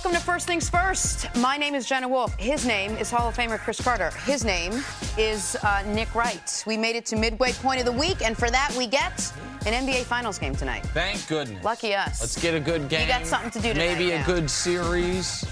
Welcome to First Things First. My name is Jenna Wolfe. His name is Hall of Famer Chris Carter. His name is Nick Wright. We made it to midway point of the week, and for that we get an NBA Finals game tonight. Thank goodness. Lucky us. Let's get a good game. You got something to do tonight. Maybe a good series.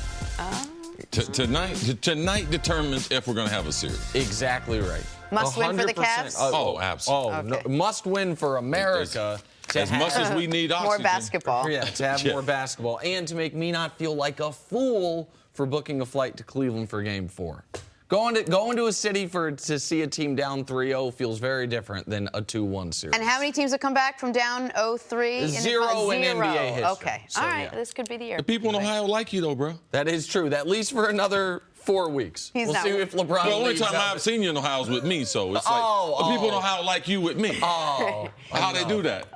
Tonight determines if we're going to have a series. Exactly right. Must win for the Cavs? Oh, absolutely. Oh, Okay. no, must win for America. As much as we need oxygen. More basketball. Yeah, to have more basketball. And to make me not feel like a fool for booking a flight to Cleveland for Game 4. Going to a city to see a team down 3-0 feels very different than a 2-1 series. And how many teams have come back from down 0-3? Zero in NBA history. Okay. So, all right. yeah. This could be the year. The people in Ohio like you, though, bro. That is true. At least for another 4 weeks. He's we'll not- see if LeBron The only leaves time out. I've seen you in Ohio is with me, so it's like the people in Ohio like you with me. Oh, How they do that?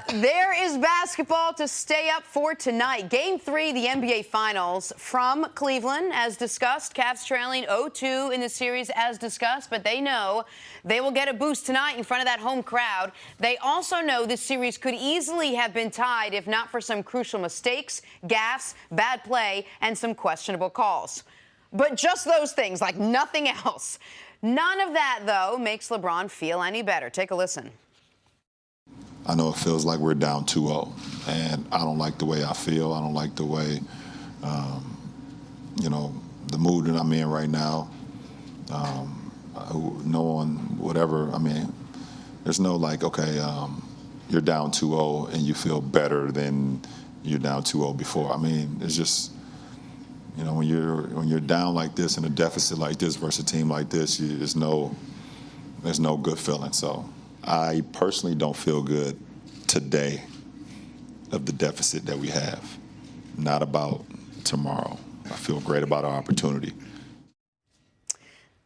There is basketball to stay up for tonight. Game 3, the NBA Finals from Cleveland, as discussed. Cavs trailing 0-2 in the series, as discussed, but they know they will get a boost tonight in front of that home crowd. They also know this series could easily have been tied if not for some crucial mistakes, gaffes, bad play, and some questionable calls. But just those things, like nothing else. None of that, though, makes LeBron feel any better. Take a listen. I know it feels like we're down 2-0, and I don't like the way I feel. I don't like the way, the mood that I'm in right now. Knowing whatever, there's no like, okay, you're down 2-0 and you feel better than you're down 2-0 before. It's just, when you're down like this in a deficit like this versus a team like this, there's no good feeling. So I personally don't feel good today of the deficit that we have. Not about tomorrow. I feel great about our opportunity.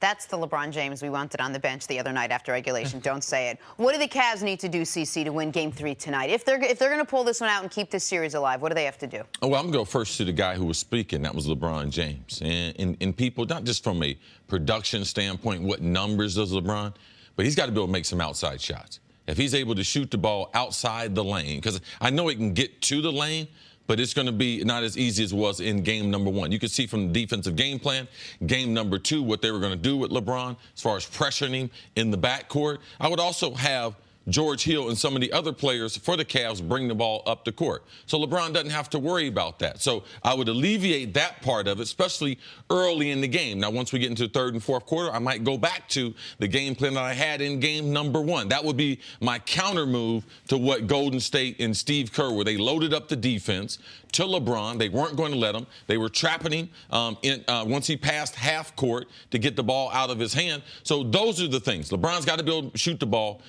That's the LeBron James we wanted on the bench the other night after regulation. Don't say it. What do the Cavs need to do, CC, to win Game 3 tonight? If they're going to pull this one out and keep this series alive, what do they have to do? Oh, well, I'm going to go first to the guy who was speaking. That was LeBron James. And people, not just from a production standpoint, what numbers does LeBron, but he's got to be able to make some outside shots. If he's able to shoot the ball outside the lane, because I know he can get to the lane, but it's going to be not as easy as it was in game number 1. You could see from the defensive game plan, game number 2, what they were going to do with LeBron as far as pressuring him in the backcourt. I would also have George Hill and some of the other players for the Cavs bring the ball up the court. So LeBron doesn't have to worry about that. So I would alleviate that part of it, especially early in the game. Now, once we get into the third and fourth quarter, I might go back to the game plan that I had in game number 1. That would be my counter move to what Golden State and Steve Kerr, where they loaded up the defense to LeBron. They weren't going to let him. They were trapping him once he passed half court to get the ball out of his hand. So those are the things. LeBron's got to be able to shoot the ball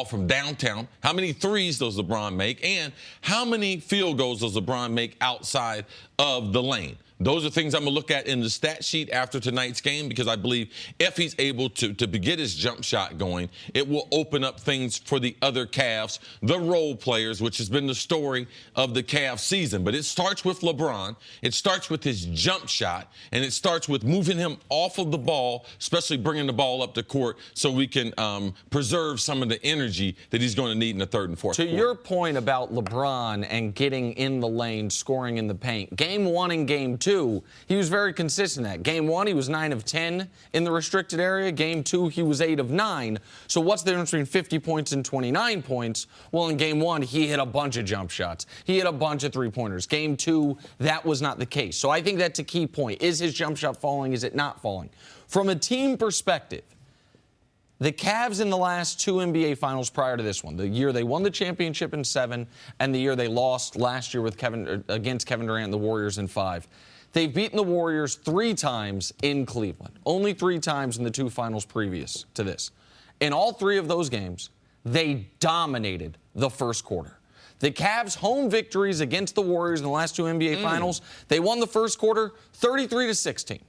from downtown. How many threes does LeBron make? And how many field goals does LeBron make outside of the lane? Those are things I'm going to look at in the stat sheet after tonight's game, because I believe if he's able to get his jump shot going, it will open up things for the other Cavs, the role players, which has been the story of the Cavs season. But it starts with LeBron. It starts with his jump shot, and it starts with moving him off of the ball, especially bringing the ball up the court so we can preserve some of the energy that he's going to need in the third and fourth quarter. To your point about LeBron and getting in the lane, scoring in the paint, Game 1 and Game 2, he was very consistent at. Game 1, he was 9 of 10 in the restricted area. Game 2, he was 8 of 9. So what's the difference between 50 points and 29 points? Well, in Game 1, he hit a bunch of jump shots. He hit a bunch of three-pointers. Game 2, that was not the case. So I think that's a key point. Is his jump shot falling? Is it not falling? From a team perspective, the Cavs in the last 2 NBA Finals prior to this one, the year they won the championship in 7 and the year they lost last year against Kevin Durant and the Warriors in 5, they've beaten the Warriors 3 times in Cleveland, only 3 times in the 2 finals previous to this. In all 3 of those games, they dominated the first quarter. The Cavs' home victories against the Warriors in the last 2 NBA Finals, they won the first quarter 33-16.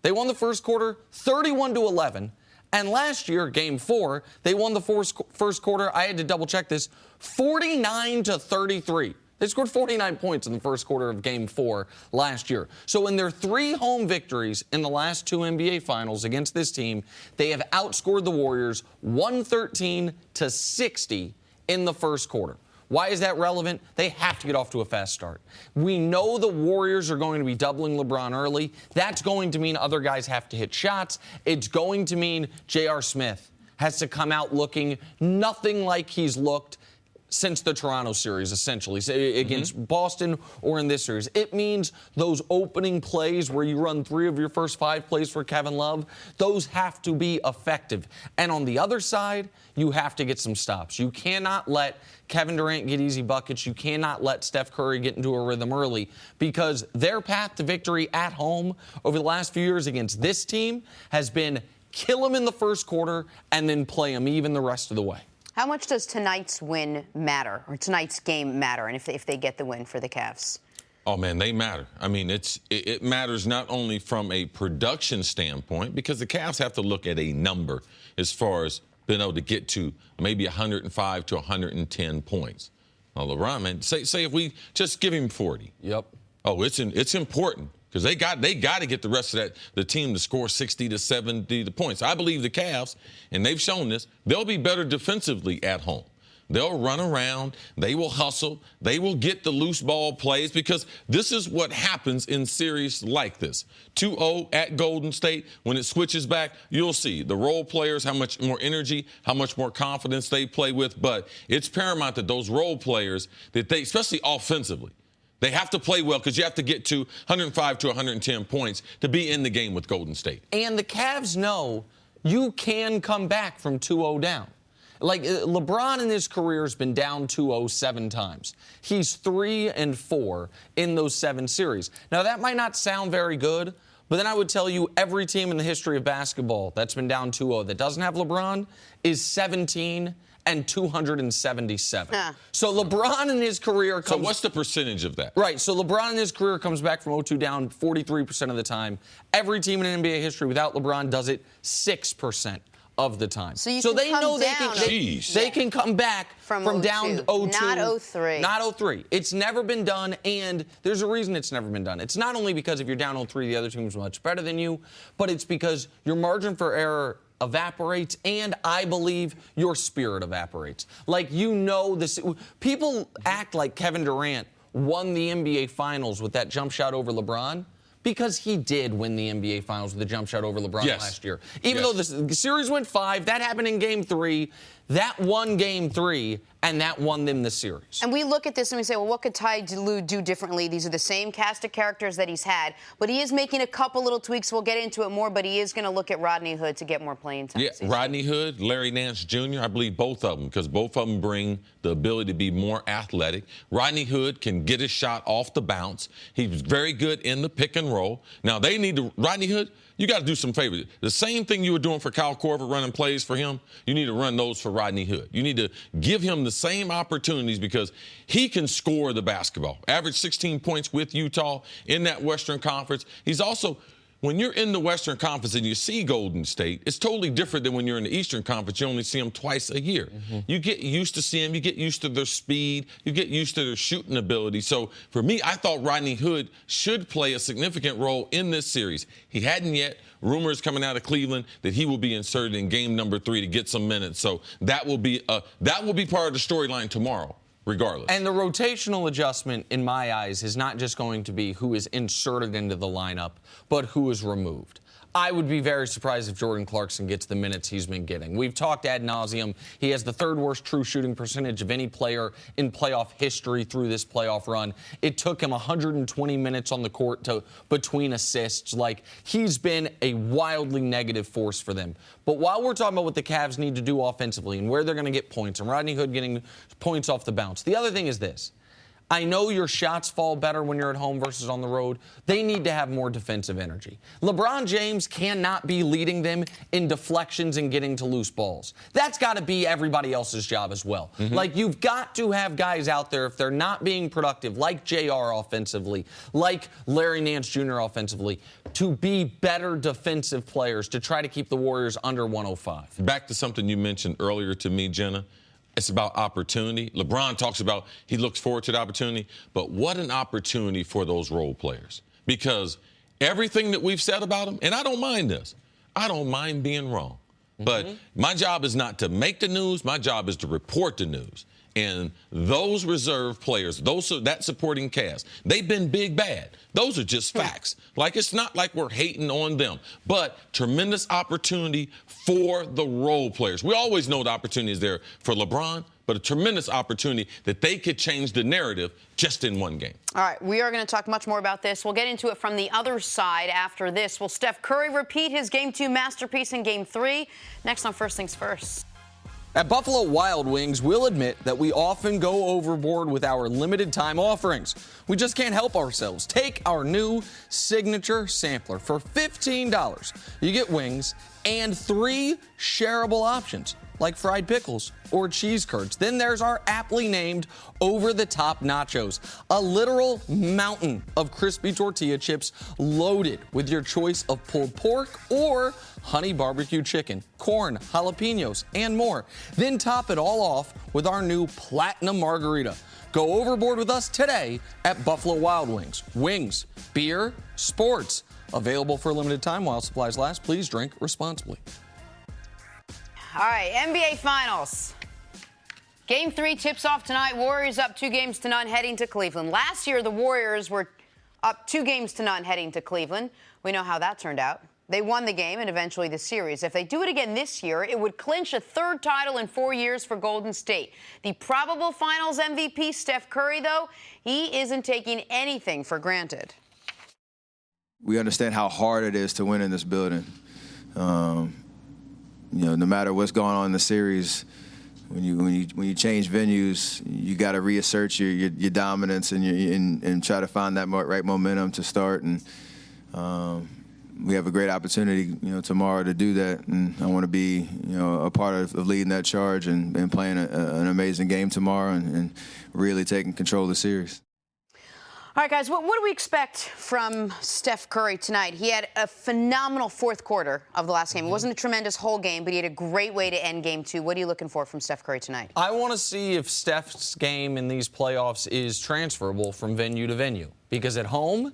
They won the first quarter 31-11. And last year, Game 4, they won the first quarter, I had to double-check this, 49-33. They scored 49 points in the first quarter of Game 4 last year. So in their 3 home victories in the last 2 NBA Finals against this team, they have outscored the Warriors 113-60 in the first quarter. Why is that relevant? They have to get off to a fast start. We know the Warriors are going to be doubling LeBron early. That's going to mean other guys have to hit shots. It's going to mean J.R. Smith has to come out looking nothing like he's looked since the Toronto series, essentially, against Boston or in this series. It means those opening plays where you run 3 of your first 5 plays for Kevin Love, those have to be effective. And on the other side, you have to get some stops. You cannot let Kevin Durant get easy buckets. You cannot let Steph Curry get into a rhythm early, because their path to victory at home over the last few years against this team has been kill them in the first quarter and then play them even the rest of the way. How much does tonight's win matter, or tonight's game matter, and if they get the win for the Cavs? Oh, man, they matter. I mean, it matters not only from a production standpoint, because the Cavs have to look at a number as far as being able to get to maybe 105 to 110 points. Now, LeBron, man, say if we just give him 40. Yep. Oh, it's important. Because they got to get the rest of the team to score 60 to 70 points. I believe the Cavs, and they've shown this, they'll be better defensively at home. They'll run around. They will hustle. They will get the loose ball plays, because this is what happens in series like this. 2-0 at Golden State. When it switches back, you'll see the role players, how much more energy, how much more confidence they play with. But it's paramount that those role players, that they, especially offensively, they have to play well, because you have to get to 105 to 110 points to be in the game with Golden State. And the Cavs know you can come back from 2-0 down. Like, LeBron in his career has been down 2-0 7 times. He's 3-4 in those 7 series. Now, that might not sound very good, but then I would tell you every team in the history of basketball that's been down 2-0 that doesn't have LeBron is 17 and 277. So LeBron in his career comes... So what's the percentage of that? Right, so LeBron in his career comes back from 0-2 down 43% of the time. Every team in NBA history without LeBron does it 6% of the time. So they know they can come back from down 0-2. Not 0-3. Not 0-3. It's never been done, and there's a reason it's never been done. It's not only because if you're down 0-3, the other team's much better than you, but it's because your margin for error evaporates, and I believe your spirit evaporates. Like, you know this. People act like Kevin Durant won the NBA Finals with that jump shot over LeBron, because he did win the NBA Finals with the jump shot over LeBron last year. Even though the series went 5, that happened in Game 3. That won Game 3, and that won them the series. And we look at this and we say, well, what could Ty Lue do differently? These are the same cast of characters that he's had, but he is making a couple little tweaks. We'll get into it more, but he is going to look at Rodney Hood to get more playing time. Yeah, Rodney Hood, Larry Nance Jr., I believe both of them, because both of them bring the ability to be more athletic. Rodney Hood can get his shot off the bounce. He's very good in the pick and roll. Now, they need to, Rodney Hood, you got to do some favors. The same thing you were doing for Kyle Korver, running plays for him, you need to run those for Rodney Hood. You need to give him the same opportunities, because he can score the basketball. Average 16 points with Utah in that Western Conference. He's also, when you're in the Western Conference and you see Golden State, it's totally different than when you're in the Eastern Conference. You only see them twice a year. You get used to seeing them. You get used to their speed. You get used to their shooting ability. So, for me, I thought Rodney Hood should play a significant role in this series. He hadn't yet. Rumors coming out of Cleveland that he will be inserted in game number 3 to get some minutes. So that will be part of the storyline tomorrow, regardless. And the rotational adjustment, in my eyes, is not just going to be who is inserted into the lineup, but who is removed. I would be very surprised if Jordan Clarkson gets the minutes he's been getting. We've talked ad nauseum. He has the 3rd worst true shooting percentage of any player in playoff history through this playoff run. It took him 120 minutes on the court between assists. Like, he's been a wildly negative force for them. But while we're talking about what the Cavs need to do offensively and where they're going to get points, and Rodney Hood getting points off the bounce, the other thing is this. I know your shots fall better when you're at home versus on the road. They need to have more defensive energy. LeBron James cannot be leading them in deflections and getting to loose balls. That's got to be everybody else's job as well. Like, you've got to have guys out there, if they're not being productive, like JR offensively, like Larry Nance Jr. offensively, to be better defensive players to try to keep the Warriors under 105. Back to something you mentioned earlier to me, Jenna. It's about opportunity. LeBron talks about he looks forward to the opportunity, but what an opportunity for those role players. Because everything that we've said about them, and I don't mind this, I don't mind being wrong. But my job is not to make the news. My job is to report the news. And those reserve players, that supporting cast, they've been big bad. Those are just facts. Like, it's not like we're hating on them, but tremendous opportunity for the role players. We always know the opportunity is there for LeBron, but a tremendous opportunity that they could change the narrative just in one game. All right, we are going to talk much more about this. We'll get into it from the other side after this. Will Steph Curry repeat his Game 2 masterpiece in Game 3? Next on First Things First. At Buffalo Wild Wings, we'll admit that we often go overboard with our limited time offerings. We just can't help ourselves. Take our new signature sampler. For $15, you get wings and 3 shareable options, like fried pickles or cheese curds. Then there's our aptly named over-the-top nachos, a literal mountain of crispy tortilla chips loaded with your choice of pulled pork or honey barbecue chicken, corn, jalapenos, and more. Then top it all off with our new platinum margarita. Go overboard with us today at Buffalo Wild Wings. Wings, beer, sports. Available for a limited time while supplies last. Please drink responsibly. All right, NBA Finals. Game 3 tips off tonight. Warriors up 2-0 heading to Cleveland. Last year, the Warriors were up 2-0 heading to Cleveland. We know how that turned out. They won the game and eventually the series. If they do it again this year, it would clinch a 3rd title in 4 years for Golden State. The probable Finals MVP, Steph Curry, though, he isn't taking anything for granted. We understand how hard it is to win in this building. No matter what's going on in the series, when you change venues, you got to reassert your dominance and try to find that right momentum to start. And we have a great opportunity, tomorrow to do that. And I want to be, a part of leading that charge and playing an amazing game tomorrow and really taking control of the series. All right, guys, what do we expect from Steph Curry tonight? He had a phenomenal 4th quarter of the last game. It wasn't a tremendous whole game, but he had a great way to end Game 2. What are you looking for from Steph Curry tonight? I want to see if Steph's game in these playoffs is transferable from venue to venue. Because at home,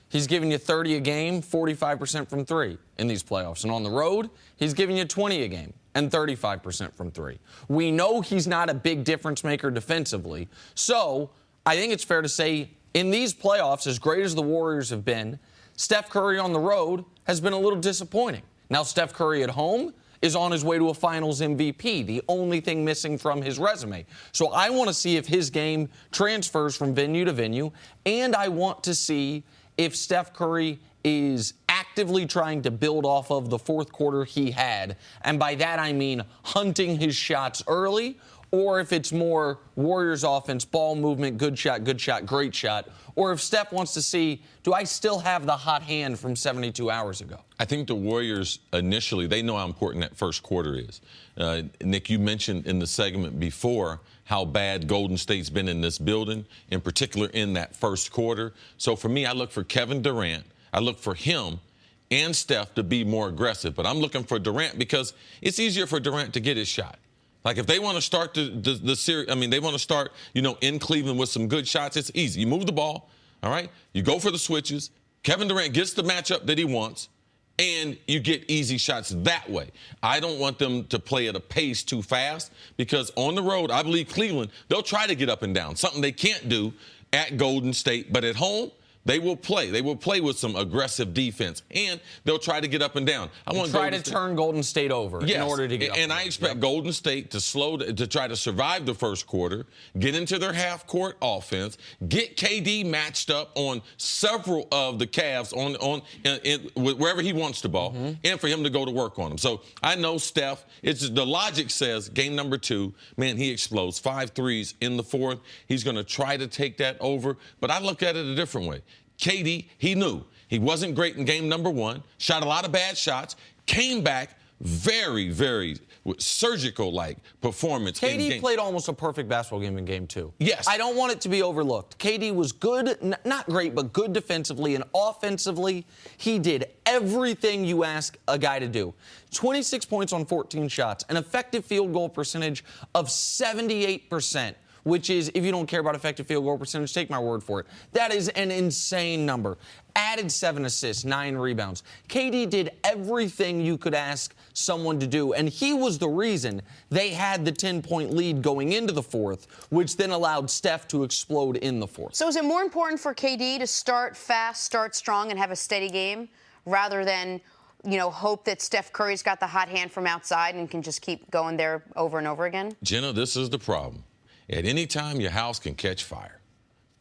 he's giving you 30 a game, 45% from 3 in these playoffs. And on the road, he's giving you 20 a game and 35% from 3. We know he's not a big difference maker defensively. So I think it's fair to say in these playoffs, as great as the Warriors have been, Steph Curry on the road has been a little disappointing. Now, Steph Curry at home is on his way to a Finals MVP, the only thing missing from his resume. So I want to see if his game transfers from venue to venue, and I want to see if Steph Curry is actively trying to build off of the 4th quarter he had. And by that, I mean hunting his shots early, or if it's more Warriors offense, ball movement, good shot, great shot, or if Steph wants to see, do I still have the hot hand from 72 hours ago? I think the Warriors initially, they know how important that 1st quarter is. Nick, you mentioned in the segment before how bad Golden State's been in this building, in particular in that 1st quarter. So for me, I look for Kevin Durant. I look for him and Steph to be more aggressive. But I'm looking for Durant because it's easier for Durant to get his shot. Like, if they want to start the series, they want to start, in Cleveland with some good shots, it's easy. You move the ball, all right? You go for the switches. Kevin Durant gets the matchup that he wants, and you get easy shots that way. I don't want them to play at a pace too fast because on the road, I believe Cleveland, they'll try to get up and down, something they can't do at Golden State. But at home, they will play. They will play with some aggressive defense, and they'll try to get up and down. I want to turn Golden State over in order to get up. And I expect Golden State to try to survive the 1st quarter, get into their half-court offense, get KD matched up on several of the Cavs wherever he wants the ball, and for him to go to work on them. So I know Steph. The logic says game number 2, man, he explodes 5 threes in the 4th. He's going to try to take that over, but I look at it a different way. KD, he knew he wasn't great in game number 1, shot a lot of bad shots, came back very, very surgical-like performance. KD played almost a perfect basketball game in Game 2. Yes. I don't want it to be overlooked. KD was good, not great, but good defensively, and offensively, he did everything you ask a guy to do. 26 points on 14 shots, an effective field goal percentage of 78%. which is, if you don't care about effective field goal percentage, take my word for it. That is an insane number. Added 7 assists, 9 rebounds. KD did everything you could ask someone to do, and he was the reason they had the 10-point lead going into the fourth, which then allowed Steph to explode in the fourth. So is it more important for KD to start fast, start strong, and have a steady game rather than, you know, hope that Steph Curry's got the hot hand from outside and can just keep going there over and over again? Jenna, this is the problem. At any time, your house can catch fire.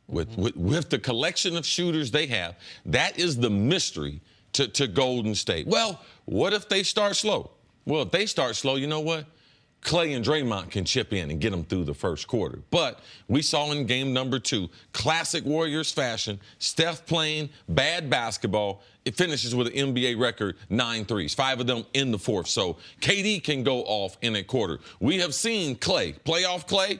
With the collection of shooters they have, that is the mystery to Golden State. Well, what if they start slow? Well, if they start slow, you know what? Clay and Draymond can chip in and get them through the first quarter. But we saw in game number 2, classic Warriors fashion, Steph playing bad basketball. It finishes with an NBA record 9 threes, 5 of them in the fourth. So KD can go off in a quarter. We have seen Clay, playoff Clay,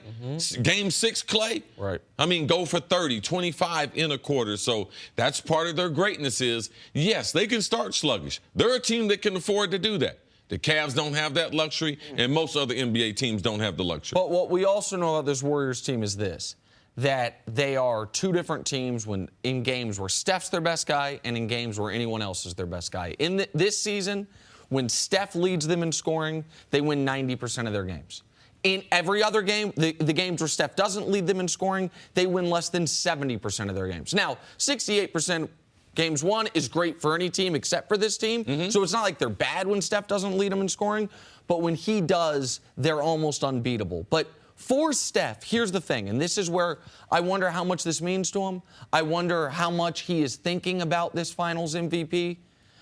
game 6 Clay. Right. I mean, go for 30, 25 in a quarter. So that's part of their greatness is, yes, they can start sluggish. They're a team that can afford to do that. The Cavs don't have that luxury, and most other NBA teams don't have the luxury. But what we also know about this Warriors team is this, that they are two different teams when in games where Steph's their best guy and in games where anyone else is their best guy. In this season, when Steph leads them in scoring, they win 90% of their games. In every other game, the games where Steph doesn't lead them in scoring, they win less than 70% of their games. Now, 68% Games 1 is great for any team except for this team. So it's not like they're bad when Steph doesn't lead them in scoring. But when he does, they're almost unbeatable. But for Steph, here's the thing, and this is where I wonder how much this means to him. I wonder how much he is thinking about this Finals MVP,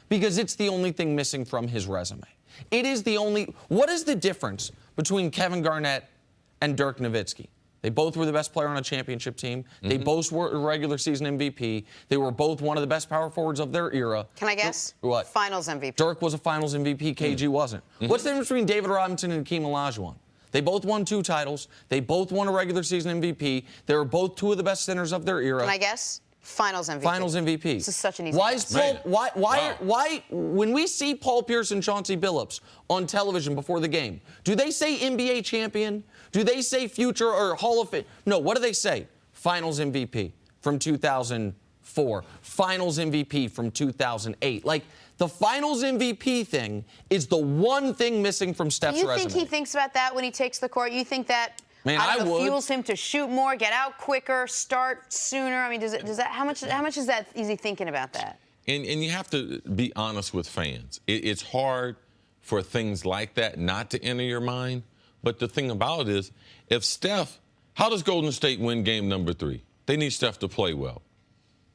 because it's the only thing missing from his resume. It is the only. What is the difference between Kevin Garnett and Dirk Nowitzki? They both were the best player on a championship team. They both were regular season MVP. They were both one of the best power forwards of their era. Can I guess? What? Finals MVP. Dirk was a Finals MVP. KG wasn't. What's the difference between David Robinson and Hakeem Olajuwon? They both won 2 titles. They both won a regular season MVP. They were both 2 of the best centers of their era. Can I guess? Finals MVP. Finals MVP. This is such an easy Why guess. is Paul? Why? When we see Paul Pierce and Chauncey Billups on television before the game, do they say NBA champion? Do they say future or Hall of Fame? No. What do they say? Finals MVP from 2004. Finals MVP from 2008. Like, the Finals MVP thing is the one thing missing from Steph's resume. Do you think he thinks about that when he takes the court? You think that I would. fuels him to shoot more, get out quicker, start sooner? I mean, does that? How much is that? Is he thinking about that? And you have to be honest with fans. It's hard for things like that not to enter your mind. But the thing about it is, if Steph, how does Golden State win game number 3? They need Steph to play well.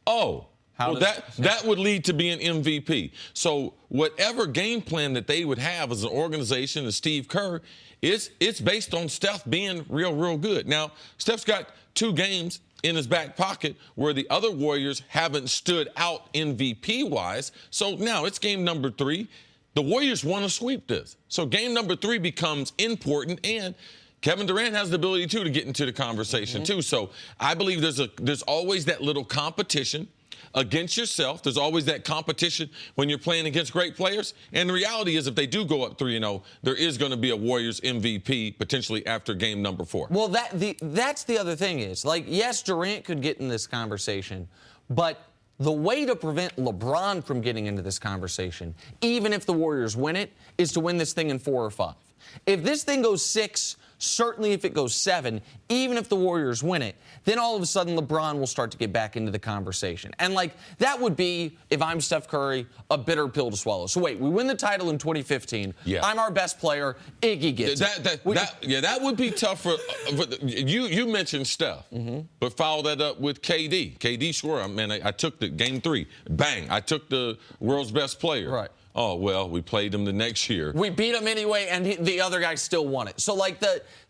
That would lead to being MVP. So whatever game plan that they would have as an organization, as Steve Kerr, it's based on Steph being real good. Now, Steph's got 2 games in his back pocket where the other Warriors haven't stood out MVP-wise. So now it's game number 3. The Warriors want to sweep this. So game number 3 becomes important, and Kevin Durant has the ability, too, to get into the conversation, too. So I believe there's always that little competition against yourself. There's always that competition when you're playing against great players. And the reality is if they do go up 3-0, there is going to be a Warriors MVP potentially after game number 4. Well, that's the other thing is, like, yes, Durant could get in this conversation, but the way to prevent LeBron from getting into this conversation, even if the Warriors win it, is to win this thing in 4 or 5. If this thing goes 6, certainly if it goes 7, even if the Warriors win it, then all of a sudden LeBron will start to get back into the conversation. And, like, that would be, if I'm Steph Curry, a bitter pill to swallow. So, wait, we win the title in 2015. Yeah. I'm our best player. Iggy gets it. That would be tough for you mentioned Steph, but follow that up with KD. KD, sure, I took the game 3. Bang, I took the world's best player. Right. Oh, well, we played him the next year. We beat him anyway, and the other guy still won it. So, like,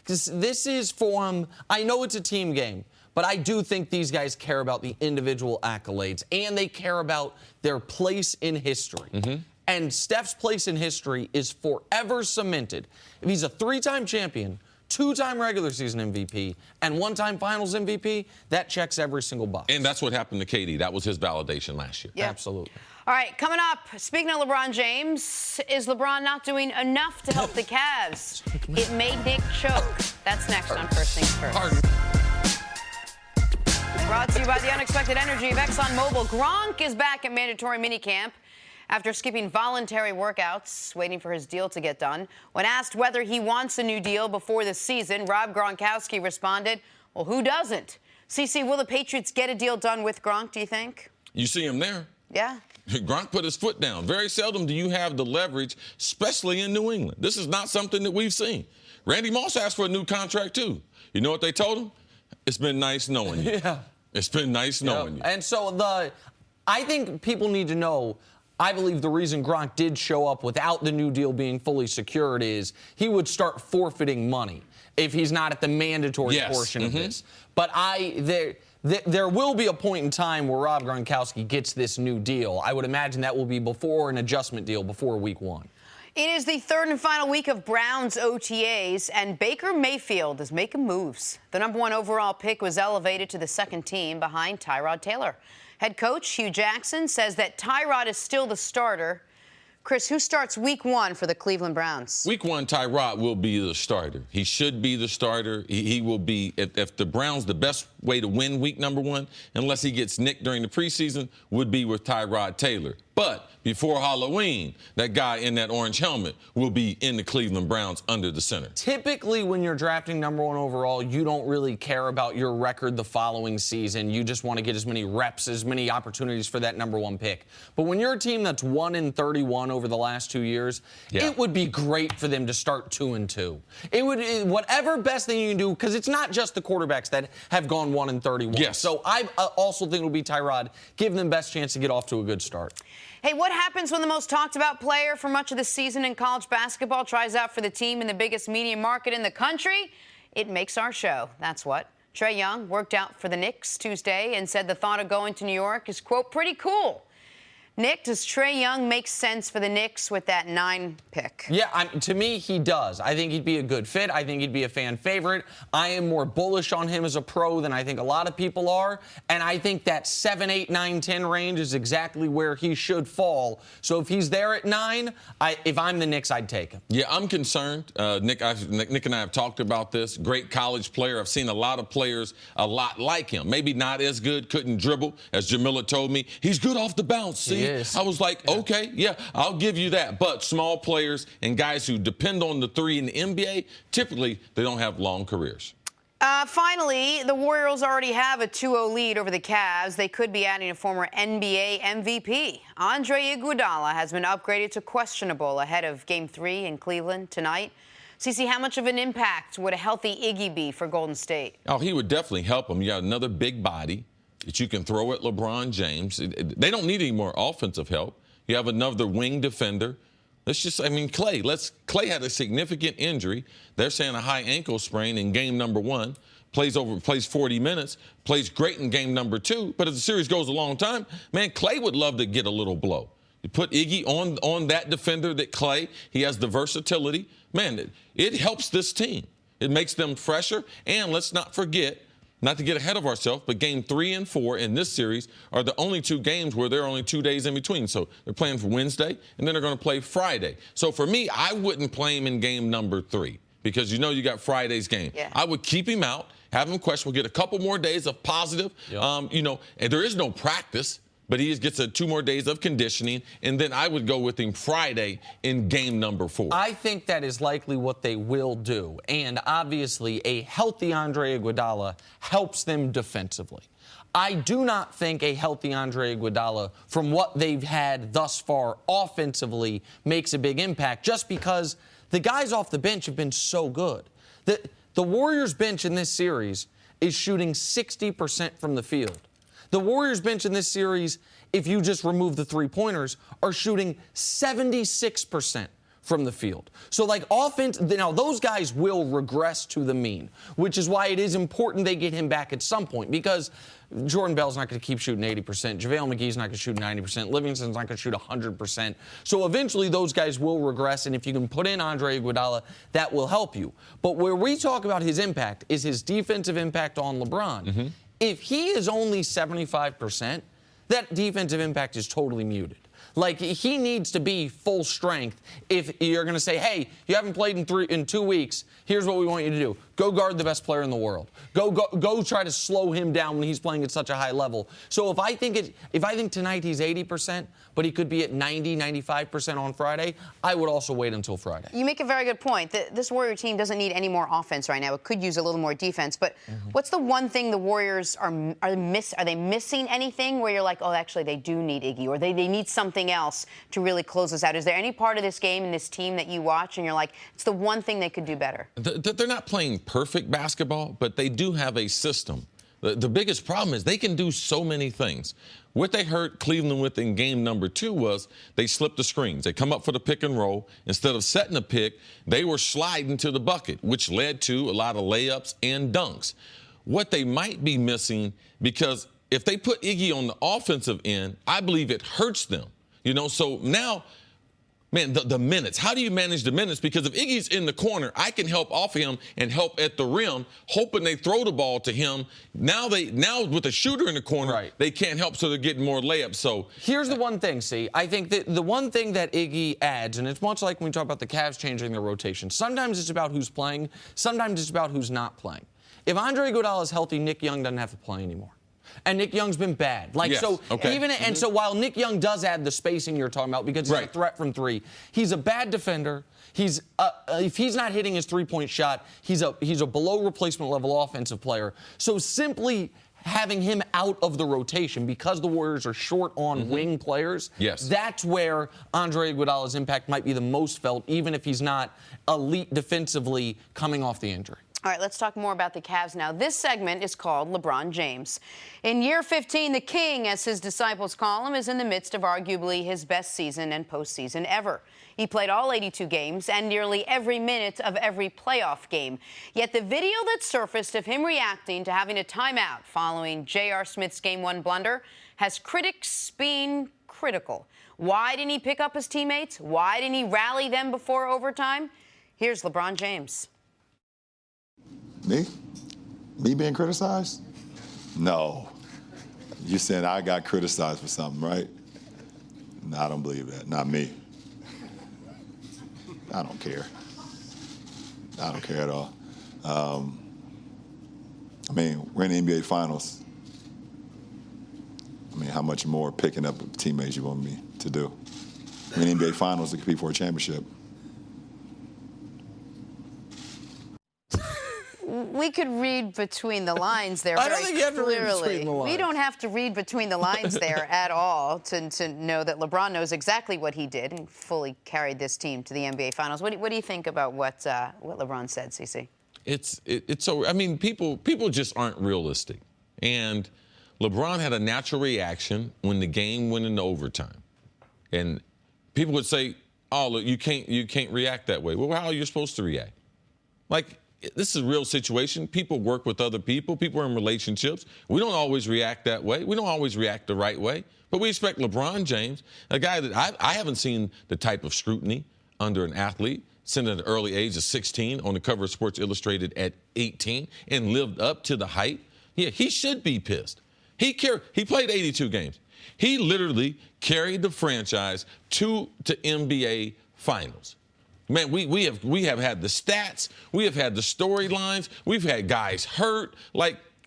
this is for him. I know it's a team game, but I do think these guys care about the individual accolades, and they care about their place in history. And Steph's place in history is forever cemented. If he's a 3-time champion, 2-time regular season MVP, and 1-time Finals MVP, that checks every single box. And that's what happened to KD. That was his validation last year. Yeah. Absolutely. All right, coming up, speaking of LeBron James, is LeBron not doing enough to help the Cavs? It made Nick choke. That's next on First Things First. Pardon. Brought to you by the unexpected energy of ExxonMobil. Gronk is back at mandatory minicamp after skipping voluntary workouts, waiting for his deal to get done. When asked whether he wants a new deal before the season, Rob Gronkowski responded, well, who doesn't? CeCe, will the Patriots get a deal done with Gronk, do you think? You see him there. Yeah. Gronk put his foot down. Very seldom do you have the leverage, especially in New England. This is not something that we've seen. Randy Moss asked for a new contract, too. You know what they told him? It's been nice knowing you. Yeah. It's been nice knowing you. And so I think people need to know, I believe the reason Gronk did show up without the new deal being fully secured is he would start forfeiting money if he's not at the mandatory portion of this. But there will be a point in time where Rob Gronkowski gets this new deal. I would imagine that will be before an adjustment deal, before week 1. It is the third and final week of Browns OTAs, and Baker Mayfield is making moves. The #1 overall pick was elevated to the second team behind Tyrod Taylor. Head coach Hugh Jackson says that Tyrod is still the starter. Chris, who starts week 1 for the Cleveland Browns? Week 1, Tyrod will be the starter. He should be the starter. He will be, if the Browns, the best way to win week #1, unless he gets nicked during the preseason, would be with Tyrod Taylor. But before Halloween, that guy in that orange helmet will be in the Cleveland Browns under the center. Typically, when you're drafting #1 overall, you don't really care about your record the following season. You just want to get as many reps, as many opportunities for that #1 pick. But when you're a team that's 1-31 over the last 2 years, it would be great for them to start 2-2. It would, whatever best thing you can do, because it's not just the quarterbacks that have gone 1-31. Yes. So I also think it'll be Tyrod. Give them the best chance to get off to a good start. Hey, what happens when the most talked about player for much of the season in college basketball tries out for the team in the biggest media market in the country? It makes our show. That's what. Trae Young worked out for the Knicks Tuesday and said the thought of going to New York is, quote, pretty cool. Nick, does Trae Young make sense for the Knicks with that 9 pick? Yeah, to me, he does. I think he'd be a good fit. I think he'd be a fan favorite. I am more bullish on him as a pro than I think a lot of people are. And I think that 7, 8, 9, 10 range is exactly where he should fall. So if he's there at 9, if I'm the Knicks, I'd take him. Yeah, I'm concerned. Nick and I have talked about this. Great college player. I've seen a lot of players a lot like him. Maybe not as good, couldn't dribble, as Jamila told me. He's good off the bounce, see? I was like, okay, yeah, I'll give you that. But small players and guys who depend on the 3 in the NBA, typically they don't have long careers. Finally, the Warriors already have a 2-0 lead over the Cavs. They could be adding a former NBA MVP. Andre Iguodala has been upgraded to questionable ahead of Game 3 in Cleveland tonight. CeCe, how much of an impact would a healthy Iggy be for Golden State? Oh, he would definitely help them. You got another big body that you can throw at LeBron James. They don't need any more offensive help. You have another wing defender. Clay had a significant injury. They're saying a high ankle sprain in game #1. Plays 40 minutes, plays great in game #2. But as the series goes a long time, man, Clay would love to get a little blow. You put Iggy on that defender that Clay, he has the versatility. Man, it helps this team. It makes them fresher. And let's not forget, not to get ahead of ourselves, but game 3 and 4 in this series are the only 2 games where there are only 2 days in between. So they're playing for Wednesday, and then they're going to play Friday. So for me, I wouldn't play him in game #3 because you know you got Friday's game. Yeah. I would keep him out, have him questionable, get a couple more days of positive. And there is no practice, but he gets 2 more days of conditioning, and then I would go with him Friday in game #4. I think that is likely what they will do. And obviously, a healthy Andre Iguodala helps them defensively. I do not think a healthy Andre Iguodala, from what they've had thus far offensively, makes a big impact just because the guys off the bench have been so good. The Warriors bench in this series is shooting 60% from the field. The Warriors bench in this series, if you just remove the 3-pointers, are shooting 76% from the field. So, offense, now those guys will regress to the mean, which is why it is important they get him back at some point, because Jordan Bell's not going to keep shooting 80%. JaVale McGee's not going to shoot 90%. Livingston's not going to shoot 100%. So eventually those guys will regress, and if you can put in Andre Iguodala, that will help you. But where we talk about his impact is his defensive impact on LeBron. If he is only 75%, that defensive impact is totally muted. He needs to be full strength if you're going to say, hey, you haven't played in 2 weeks. Here's what we want you to do. Go guard the best player in the world. Go try to slow him down when he's playing at such a high level. So if I think tonight he's 80%, but he could be at 90, 95% on Friday, I would also wait until Friday. You make a very good point. This Warrior team doesn't need any more offense right now. It could use a little more defense. But what's the one thing the Warriors are they missing anything where you're like, oh, actually they do need Iggy, or they need something else to really close this out? Is there any part of this game and this team that you watch and you're like, it's the one thing they could do better? They're not playing perfect basketball, but they do have a system. The biggest problem is they can do so many things. What they hurt Cleveland with in game number 2 was they slipped the screens. They come up for the pick and roll. Instead of setting a pick, they were sliding to the bucket, which led to a lot of layups and dunks. What they might be missing, because if they put Iggy on the offensive end, I believe it hurts them. So now, man, the minutes. How do you manage the minutes? Because if Iggy's in the corner, I can help off him and help at the rim, hoping they throw the ball to him. Now with a shooter in the corner, they can't help, so they're getting more layups. So here's the one thing, I think that the one thing that Iggy adds, and it's much like when we talk about the Cavs changing their rotation. Sometimes it's about who's playing. Sometimes it's about who's not playing. If Andre Iguodala is healthy, Nick Young doesn't have to play anymore. And Nick Young's been bad. So while Nick Young does add the spacing you're talking about because he's a threat from 3, he's a bad defender. He's if he's not hitting his 3-point shot, he's a below replacement level offensive player. So simply having him out of the rotation because the Warriors are short on wing players, that's where Andre Iguodala's impact might be the most felt, even if he's not elite defensively coming off the injury. All right, let's talk more about the Cavs now. This segment is called LeBron James. In year 15, the King, as his disciples call him, is in the midst of arguably his best season and postseason ever. He played all 82 games and nearly every minute of every playoff game. Yet the video that surfaced of him reacting to having a timeout following J.R. Smith's Game 1 blunder has critics being critical. Why didn't he pick up his teammates? Why didn't he rally them before overtime? Here's LeBron James. Me being criticized? No. You saying I got criticized for something, right? No, I don't believe that. Not me. I don't care. I don't care at all. We're in the NBA Finals. How much more picking up teammates you want me to do? We're in the NBA Finals to compete for a championship. We could read between the lines there very I don't think you have to read between the lines. We don't have to read between the lines there at all to know that LeBron knows exactly what he did and fully carried this team to the NBA Finals. What do you think about what LeBron said, CC? People just aren't realistic. And LeBron had a natural reaction when the game went into overtime. And people would say, oh, look, you can't react that way. Well, how are you supposed to react? This is a real situation. People work with other people. People are in relationships. We don't always react that way. We don't always react the right way. But we expect LeBron James, a guy that I haven't seen the type of scrutiny under an athlete since at an early age of 16 on the cover of Sports Illustrated at 18 and lived up to the hype. Yeah, he should be pissed. He played 82 games. He literally carried the franchise to NBA Finals. Man, we have had the stats. We have had the storylines. We've had guys hurt.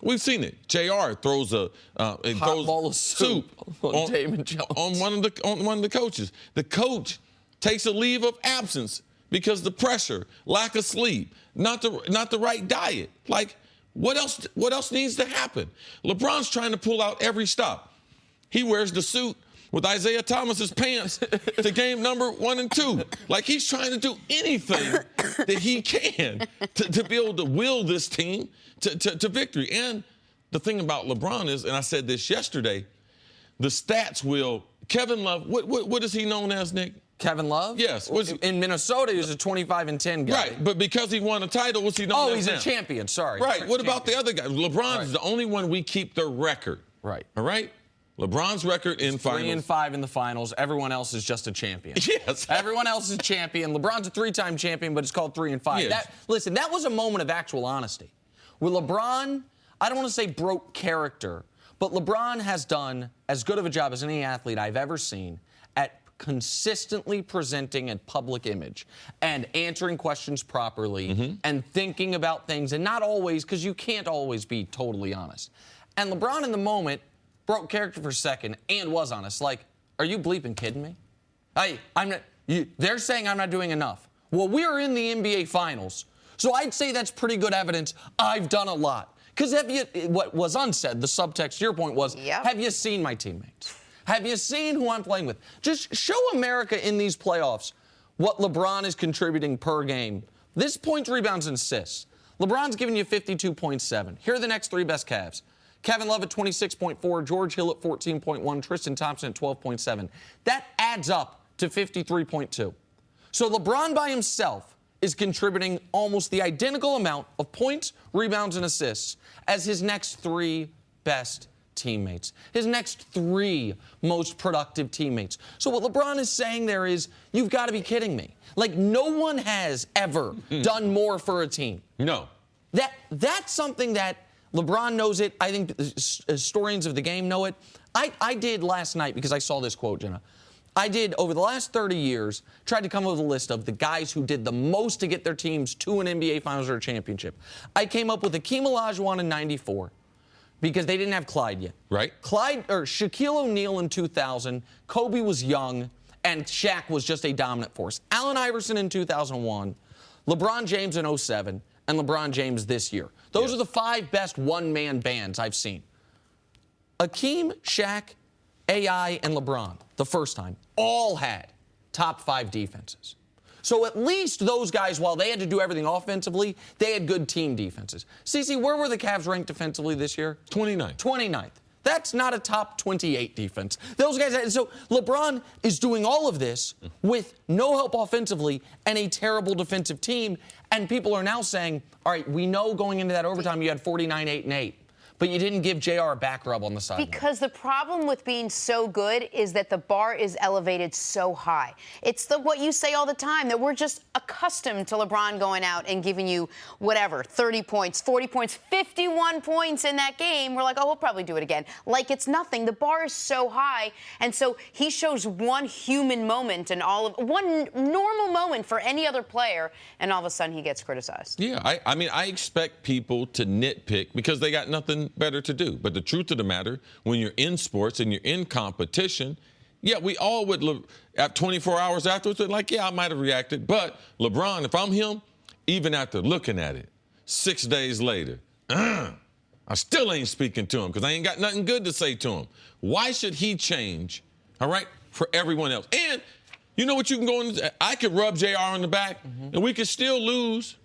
We've seen it. JR throws a bowl of soup on Damon Jones. on one of the coaches. The coach takes a leave of absence because the pressure, lack of sleep, not the right diet. What else needs to happen? LeBron's trying to pull out every stop. He wears the suit with Isaiah Thomas's pants to game number 1 and 2. He's trying to do anything that he can to be able to will this team to victory. And the thing about LeBron is, and I said this yesterday, the stats will. Kevin Love, what is he known as, Nick? Kevin Love? Yes. In Minnesota, he was a 25-10 guy. Right, but because he won a title, what's he known as? Oh, he's now? a champion, sorry. Right, what about the other guys? LeBron is the only one we keep the record. Right. All right? LeBron's record in finals. 3-5 in the finals. Everyone else is just a champion. Yes. Everyone else is champion. LeBron's a 3-time champion, but it's called 3-5. Yes. Listen, that was a moment of actual honesty. With LeBron, I don't want to say broke character, but LeBron has done as good of a job as any athlete I've ever seen at consistently presenting a public image and answering questions properly and thinking about things, and not always, because you can't always be totally honest. And LeBron in the moment broke character for a second and was honest. Like, are you bleeping kidding me? Hey, I'm not. They're saying I'm not doing enough. Well, we're in the NBA Finals, so I'd say that's pretty good evidence I've done a lot. Because what was unsaid, the subtext to your point was, have you seen my teammates? Have you seen who I'm playing with? Just show America in these playoffs what LeBron is contributing per game. This points, rebounds, and assists. LeBron's giving you 52.7. Here are the next three best Cavs. Kevin Love at 26.4, George Hill at 14.1, Tristan Thompson at 12.7. That adds up to 53.2. So LeBron by himself is contributing almost the identical amount of points, rebounds, and assists as his next three best teammates, his next three most productive teammates. So what LeBron is saying there is, you've got to be kidding me. Like, no one has ever done more for a team. No. That's something that LeBron knows it. I think historians of the game know it. I did last night, because I saw this quote, Jenna. I did, over the last 30 years, tried to come up with a list of the guys who did the most to get their teams to an NBA Finals or a championship. I came up with Hakeem Olajuwon in '94 because they didn't have Clyde yet. Right. Shaquille O'Neal in 2000, Kobe was young, and Shaq was just a dominant force. Allen Iverson in 2001, LeBron James in '07, and LeBron James this year. Those are the five best one-man bands I've seen. Hakeem, Shaq, AI, and LeBron, the first time, all had top five defenses. So at least those guys, while they had to do everything offensively, they had good team defenses. CeCe, where were the Cavs ranked defensively this year? 29th. 29th. That's not a top 28 defense. Those guys, so LeBron is doing all of this with no help offensively and a terrible defensive team, and people are now saying, all right, we know going into that overtime you had 49, 8, and 8. But you didn't give JR a back rub on the sideline. Because the problem with being so good is that the bar is elevated so high. It's what you say all the time, that we're just accustomed to LeBron going out and giving you whatever, 30 points, 40 points, 51 points in that game. We're like, oh, we'll probably do it again. Like it's nothing. The bar is so high. And so he shows one human moment and one normal moment for any other player, and all of a sudden he gets criticized. Yeah, I mean, I expect people to nitpick because they got nothing better to do. But the truth of the matter, when you're in sports and you're in competition, yeah, we all would look at 24 hours afterwards, like, yeah, I might have reacted. But LeBron, if I'm him, even after looking at it 6 days later, I still ain't speaking to him because I ain't got nothing good to say to him. Why should he change, all right, for everyone else? And you know what you can go in? I could rub JR on the back, and we could still lose.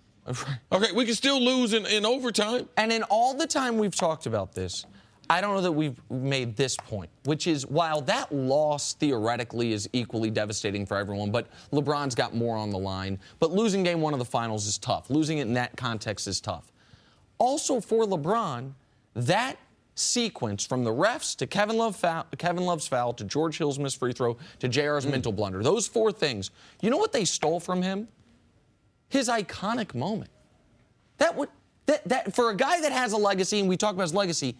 Okay, we can still lose in overtime. And in all the time we've talked about this, I don't know that we've made this point, which is while that loss theoretically is equally devastating for everyone, but LeBron's got more on the line, but losing game one of the finals is tough. Losing it in that context is tough. Also for LeBron, that sequence from the refs to Kevin Love's foul to George Hill's missed free throw to JR's mental blunder, those four things, you know what they stole from him? His iconic moment. That for a guy that has a legacy, and we talk about his legacy,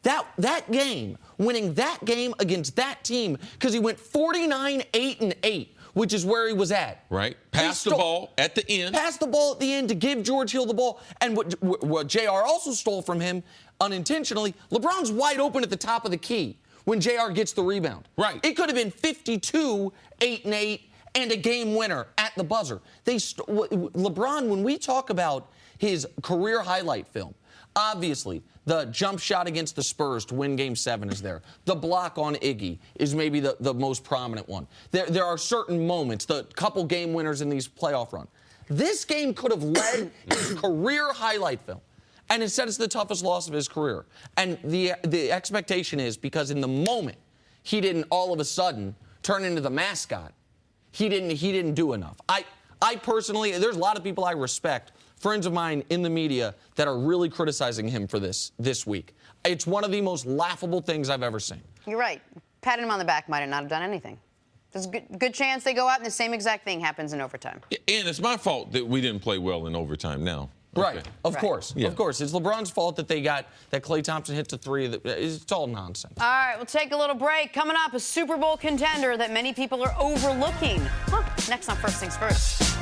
that game, winning that game against that team, because he went 49, 8, and 8, which is where he was at. Right. Passed the ball at the end. Passed the ball at the end to give George Hill the ball. And what JR also stole from him unintentionally, LeBron's wide open at the top of the key when JR gets the rebound. Right. It could have been 52, 8, and 8. And a game winner at the buzzer. LeBron, when we talk about his career highlight film, obviously the jump shot against the Spurs to win Game 7 is there. The block on Iggy is maybe the most prominent one. There are certain moments, the couple game winners in these playoff runs. This game could have led his career highlight film. And instead it's the toughest loss of his career. And the expectation is because in the moment he didn't all of a sudden turn into the mascot. He didn't do enough. I personally, there's a lot of people I respect, friends of mine in the media, that are really criticizing him for this week. It's one of the most laughable things I've ever seen. You're right. Patting him on the back might not have done anything. There's a good chance they go out and the same exact thing happens in overtime. And it's my fault that we didn't play well in overtime now. Right, Okay. of course. Of course. It's LeBron's fault that that Klay Thompson hits a three. It's all nonsense. All right, we'll take a little break. Coming up, a Super Bowl contender that many people are overlooking. Next on First Things First.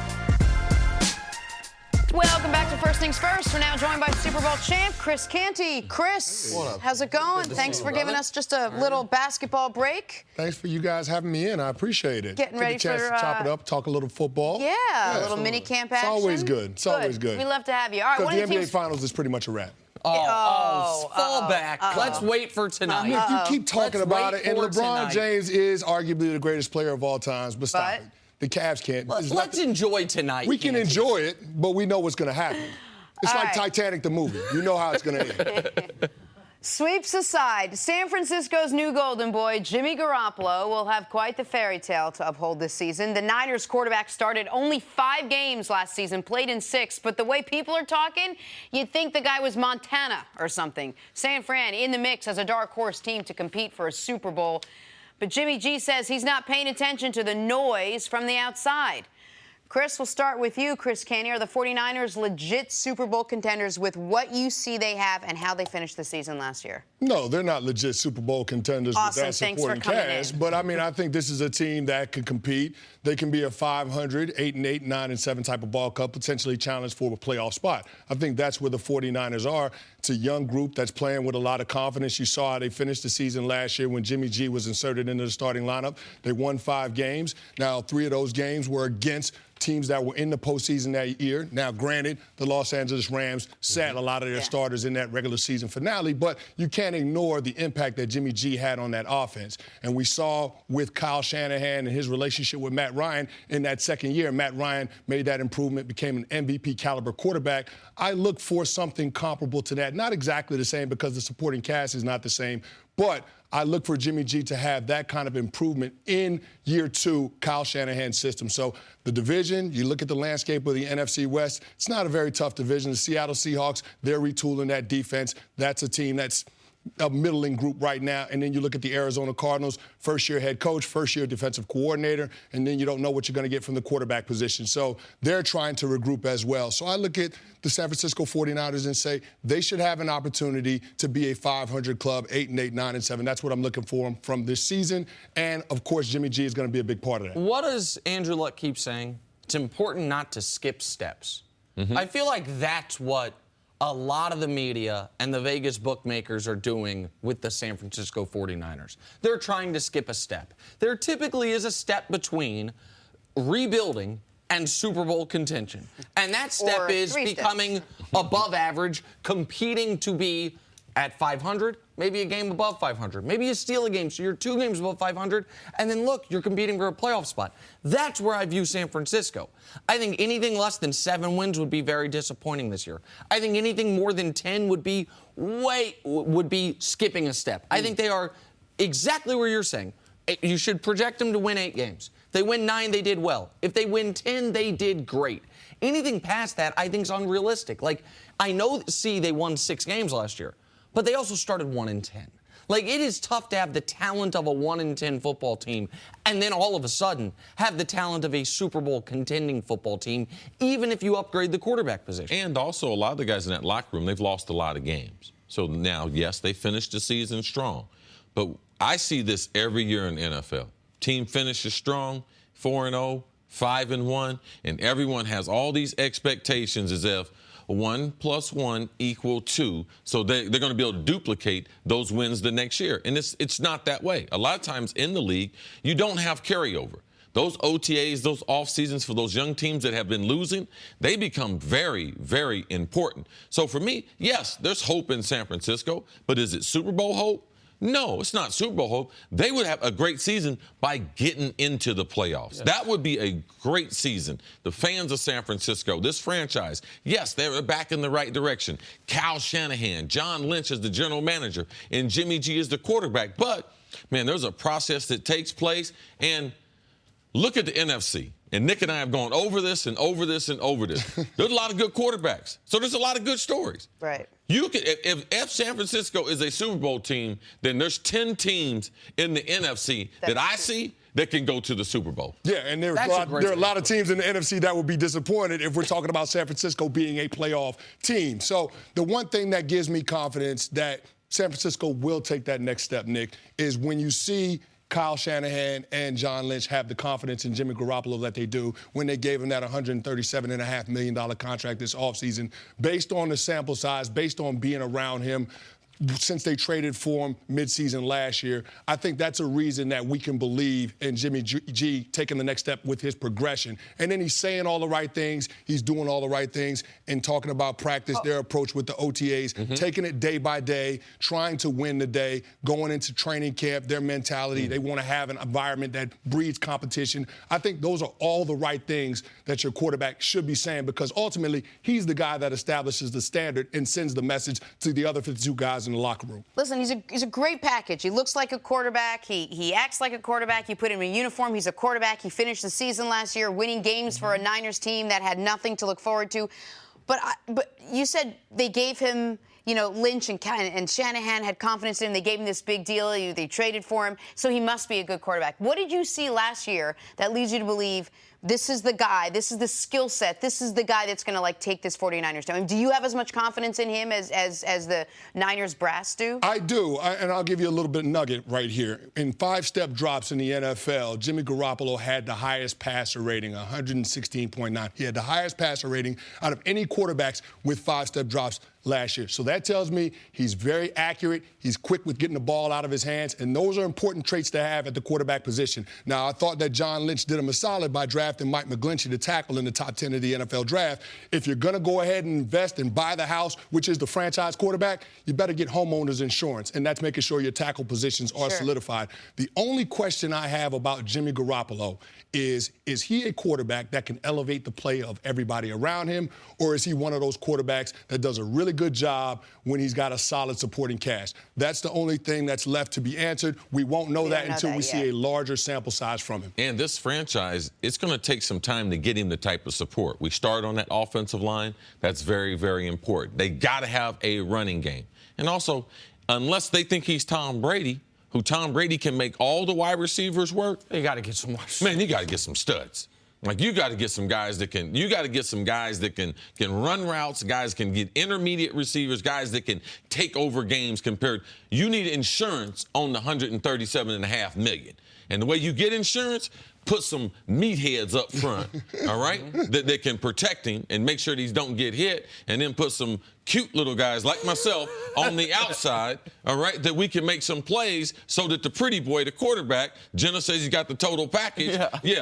Welcome back to First Things First. We're now joined by Super Bowl champ Chris Canty. Chris, how's it going? Thanks for giving us just a little basketball break. Thanks for you guys having me in. I appreciate it. Getting ready Get a chance for, to chop it up, talk a little football. Yeah, a little mini camp action. It's always good. It's always good. We love to have you. All right, Because one the of the NBA teams. Finals is pretty much a wrap. Fall back. Let's wait for tonight. Nick, you keep talking Let's about wait it, and for LeBron tonight. James is arguably the greatest player of all times, but stop it. The Cavs can't. Let's enjoy tonight. We can Canty. enjoy it, but we know what's going to happen. It's All like right. Titanic the movie. You know how it's going to end. Sweeps aside, San Francisco's new golden boy, Jimmy Garoppolo, will have quite the fairy tale to uphold this season. The Niners quarterback started only 5 games last season, played in 6, but the way people are talking, you'd think the guy was Montana or something. San Fran in the mix as a dark horse team to compete for a Super Bowl. But Jimmy G says he's not paying attention to the noise from the outside. Chris, we'll start with you. Chris Canty, are the 49ers legit Super Bowl contenders with what you see they have and how they finished the season last year? No, they're not legit Super Bowl contenders Awesome. with that Thanks for supporting coming cast. in. But, I mean, I think this is a team that can compete. They can be a 500, 8-8, 9-7 type of ball club, potentially challenge for a playoff spot. I think that's where the 49ers are. It's a young group that's playing with a lot of confidence. You saw how they finished the season last year when Jimmy G was inserted into the starting lineup. They won 5 games. Now, 3 of those games were against teams that were in the postseason that year. Now, granted, the Los Angeles Rams sat a lot of their starters in that regular season finale, but you can't ignore the impact that Jimmy G had on that offense. And we saw with Kyle Shanahan and his relationship with Matt Ryan in that second year, Matt Ryan made that improvement, became an MVP caliber quarterback. I look for something comparable to that. Not exactly the same because the supporting cast is not the same, but I look for Jimmy G to have that kind of improvement in year 2, Kyle Shanahan's system. So the division, you look at the landscape of the NFC West, it's not a very tough division. The Seattle Seahawks, they're retooling that defense. That's a team that's a middling group right now. And then you look at the Arizona Cardinals, first-year head coach, first-year defensive coordinator, and then you don't know what you're going to get from the quarterback position. So they're trying to regroup as well. So I look at the San Francisco 49ers and say they should have an opportunity to be a 500 club, 8-8, 9-7. That's what I'm looking for from this season. And, of course, Jimmy G is going to be a big part of that. What does Andrew Luck keep saying? It's important not to skip steps. I feel like that's what a lot of the media and the Vegas bookmakers are doing with the San Francisco 49ers. They're trying to skip a step. There typically is a step between rebuilding and Super Bowl contention. And that step is becoming above average, competing to be at 500, maybe a game above 500. Maybe you steal a game, so you're 2 games above 500, and then look, you're competing for a playoff spot. That's where I view San Francisco. I think anything less than 7 wins would be very disappointing this year. I think anything more than 10 would be skipping a step. I think they are exactly where you're saying. You should project them to win 8 games. If they win 9, they did well. If they win 10, they did great. Anything past that, I think, is unrealistic. Like, I know, they won 6 games last year, but they also started 1-10. Like, it is tough to have the talent of a 1-10 football team and then all of a sudden have the talent of a Super Bowl contending football team, even if you upgrade the quarterback position. And also, a lot of the guys in that locker room, they've lost a lot of games. So now, yes, they finished the season strong. But I see this every year in the NFL. Team finishes strong, 4-0, 5-1, and everyone has all these expectations as if 1 + 1 = 2. So they're going to be able to duplicate those wins the next year. And it's not that way. A lot of times in the league, you don't have carryover. Those OTAs, those off seasons for those young teams that have been losing, they become very, very important. So for me, yes, there's hope in San Francisco, but is it Super Bowl hope? No, it's not Super Bowl hope. They would have a great season by getting into the playoffs. Yes. That would be a great season. The fans of San Francisco, this franchise, yes, they're back in the right direction. Kyle Shanahan, John Lynch is the general manager, and Jimmy G is the quarterback. But, man, there's a process that takes place. And look at the NFC. And Nick and I have gone over this and over this and over this. There's a lot of good quarterbacks. So there's a lot of good stories. Right. You can, if San Francisco is a Super Bowl team, then there's 10 teams in the NFC that I see that can go to the Super Bowl. Yeah, and there are a lot of teams in the NFC that would be disappointed if we're talking about San Francisco being a playoff team. So the one thing that gives me confidence that San Francisco will take that next step, Nick, is when you see Kyle Shanahan and John Lynch have the confidence in Jimmy Garoppolo that they do when they gave him that $137.5 million contract this offseason, based on the sample size, based on being around him since they traded for him midseason last year. I think that's a reason that we can believe in Jimmy G taking the next step with his progression. And then he's saying all the right things. He's doing all the right things and talking about practice, their approach with the OTAs, taking it day by day, trying to win the day, going into training camp, their mentality. They want to have an environment that breeds competition. I think those are all the right things that your quarterback should be saying, because ultimately he's the guy that establishes the standard and sends the message to the other 52 guys in the locker room. Listen, he's a great package. He looks like a quarterback. He acts like a quarterback. You put him in a uniform, he's a quarterback. He finished the season last year winning games for a Niners team that had nothing to look forward to. But you said they gave him, Lynch and Shanahan had confidence in him. They gave him this big deal. They traded for him. So he must be a good quarterback. What did you see last year that leads you to believe this is the guy, this is the skill set, this is the guy that's going to take this 49ers down? I mean, do you have as much confidence in him as the Niners brass do? I do, and I'll give you a little bit of nugget right here. In 5-step drops in the NFL, Jimmy Garoppolo had the highest passer rating, 116.9. He had the highest passer rating out of any quarterbacks with 5-step drops last year. So that tells me he's very accurate, he's quick with getting the ball out of his hands, and those are important traits to have at the quarterback position. Now, I thought that John Lynch did him a solid by drafting Mike McGlinchey to tackle in the top 10 of the NFL draft. If you're going to go ahead and invest and buy the house, which is the franchise quarterback, you better get homeowners insurance, and that's making sure your tackle positions are solidified. The only question I have about Jimmy Garoppolo is he a quarterback that can elevate the play of everybody around him, or is he one of those quarterbacks that does a really good job when he's got a solid supporting cast? That's the only thing that's left to be answered. We won't know that until we see a larger sample size from him. And this franchise, it's going to take some time to get him the type of support. We start on that offensive line. That's very, very important. They got to have a running game. And also, unless they think he's Tom Brady, who Tom Brady can make all the wide receivers work, you got to get some more. Man, you got to get some studs. You got to get some guys that can. You got to get some guys that can run routes. Guys can get intermediate receivers. Guys that can take over games. You need insurance on the $137.5 million. And the way you get insurance, put some meatheads up front, all right, that can protect him and make sure these don't get hit, and then put some cute little guys like myself on the outside, all right, that we can make some plays so that the pretty boy, the quarterback, Jenna says he's got the total package. We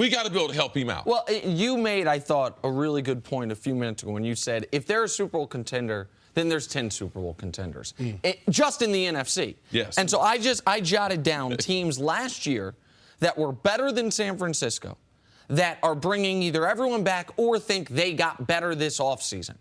got to be able to help him out. Well, you made, I thought, a really good point a few minutes ago when you said if they're a Super Bowl contender, then there's 10 Super Bowl contenders, just in the NFC. Yes. And so I jotted down teams last year that were better than San Francisco, that are bringing either everyone back or think they got better this offseason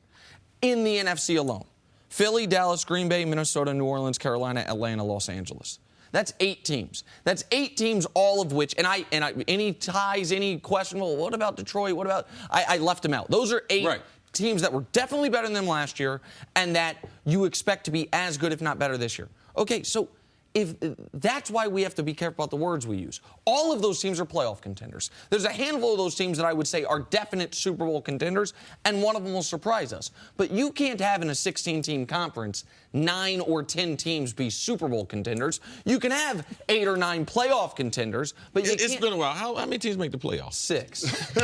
in the NFC alone. Philly, Dallas, Green Bay, Minnesota, New Orleans, Carolina, Atlanta, Los Angeles. That's 8 teams. That's 8 teams, all of which, and any ties, any questionable, what about Detroit? What about, I left them out. Those are 8 teams that were definitely better than them last year and that you expect to be as good, if not better, this year. Okay, so if that's why we have to be careful about the words we use. All of those teams are playoff contenders. There's a handful of those teams that I would say are definite Super Bowl contenders, and one of them will surprise us. But you can't have in a 16-team conference 9 or 10 teams be Super Bowl contenders. You can have 8 or 9 playoff contenders, but it's been a while. How many teams make the playoffs? 6. 6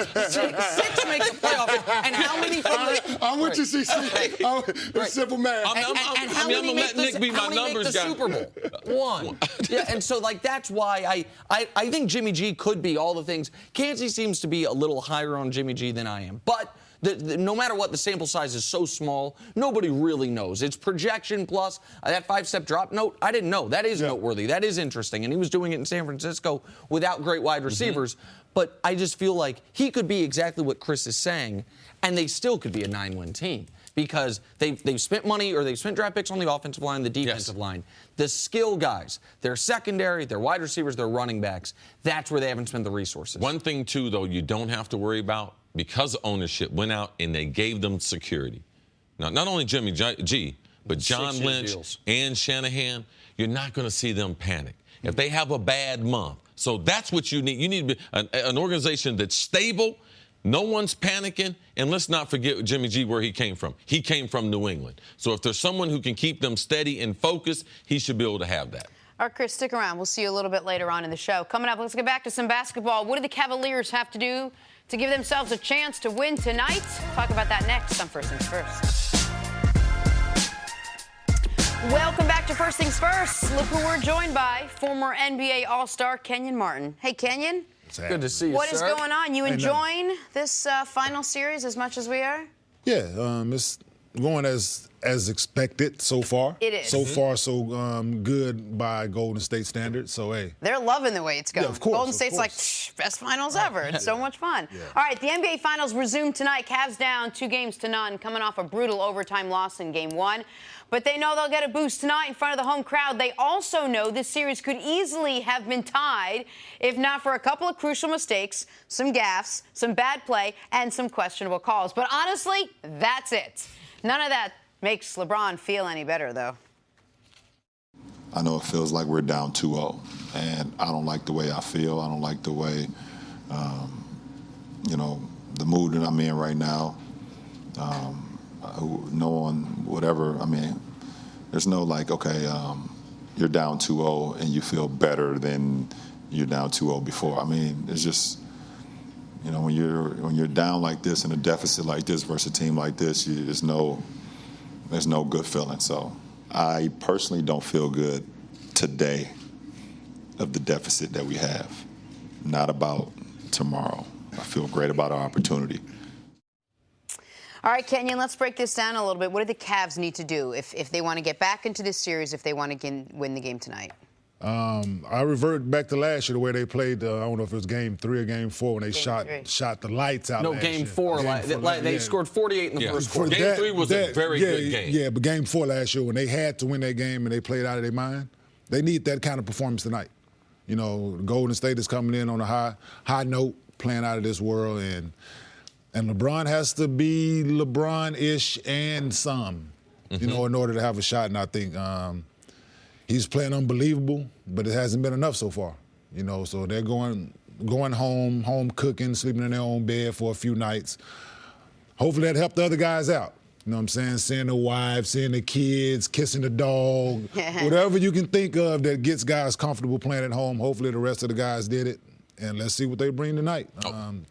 make the playoffs. And how many from the... I'm with you, CC. It's simple math. And how many make the Super Bowl? 1. Yeah, and so, that's why I think Jimmy G could be all the things. Kansas seems to be a little higher on Jimmy G than I am. But no matter what, the sample size is so small, nobody really knows. It's projection plus that 5-step drop note. I didn't know. That is noteworthy. That is interesting. And he was doing it in San Francisco without great wide receivers. But I just feel like he could be exactly what Chris is saying, and they still could be a 9-win team. Because they've spent money or they've spent draft picks on the offensive line, the defensive line. The skill guys, their secondary, their wide receivers, their running backs, that's where they haven't spent the resources. One thing, too, though, you don't have to worry about, because ownership went out and they gave them security. Now, not only Jimmy G, but John Lynch and Shanahan, you're not going to see them panic. if they have a bad month. So that's what you need. You need to be an organization that's stable. No one's panicking. And let's not forget Jimmy G, where he came from. He came from New England. So if there's someone who can keep them steady and focused, he should be able to have that. All right, Chris, stick around. We'll see you a little bit later on in the show. Coming up, let's get back to some basketball. What do the Cavaliers have to do to give themselves a chance to win tonight? Talk about that next on First Things First. Welcome back to First Things First. Look who we're joined by, former NBA All-Star Kenyon Martin. Hey, Kenyon. Good to see you, What is sir. going on? You enjoying this final series as much as we are? Yeah, it's going as expected so far. It is. So far, so good by Golden State standards. So, hey. They're loving the way it's going. Yeah, of course, Golden of State's like, course. best finals ever. It's so much fun. Yeah. All right, the NBA Finals resume tonight. Cavs down 2-0, coming off a brutal overtime loss in Game 1. But they know they'll get a boost tonight in front of the home crowd. They also know this series could easily have been tied if not for a couple of crucial mistakes, some gaffes, some bad play, and some questionable calls. But honestly, that's it. None of that makes LeBron feel any better, though. I know it feels like we're down 2-0, and I don't like the way I feel. I don't like the way, the mood that I'm in right now. Knowing whatever, there's no you're down 2-0 and you feel better than you're down 2-0 before. It's just, when you're down like this in a deficit like this versus a team like this, there's no good feeling. So I personally don't feel good today of the deficit that we have. Not about tomorrow. I feel great about our opportunity. All right, Kenyon, let's break this down a little bit. What do the Cavs need to do if they want to get back into this series, if they want to win the game tonight? I revert back to last year, the way they played. I don't know if it was Game 3 or Game 4 when they shot the lights out. No, last Game year. 4. They scored 48 in the first quarter. Game 3 was a very good game. Yeah, but Game 4 last year, when they had to win that game and they played out of their mind, they need that kind of performance tonight. Golden State is coming in on a high note, playing out of this world, and LeBron has to be LeBron-ish and some, in order to have a shot. And I think he's playing unbelievable, but it hasn't been enough so far. So they're going home cooking, sleeping in their own bed for a few nights. Hopefully that helped the other guys out. You know what I'm saying? Seeing the wives, seeing the kids, kissing the dog, whatever you can think of that gets guys comfortable playing at home. Hopefully the rest of the guys did it. And let's see what they bring tonight.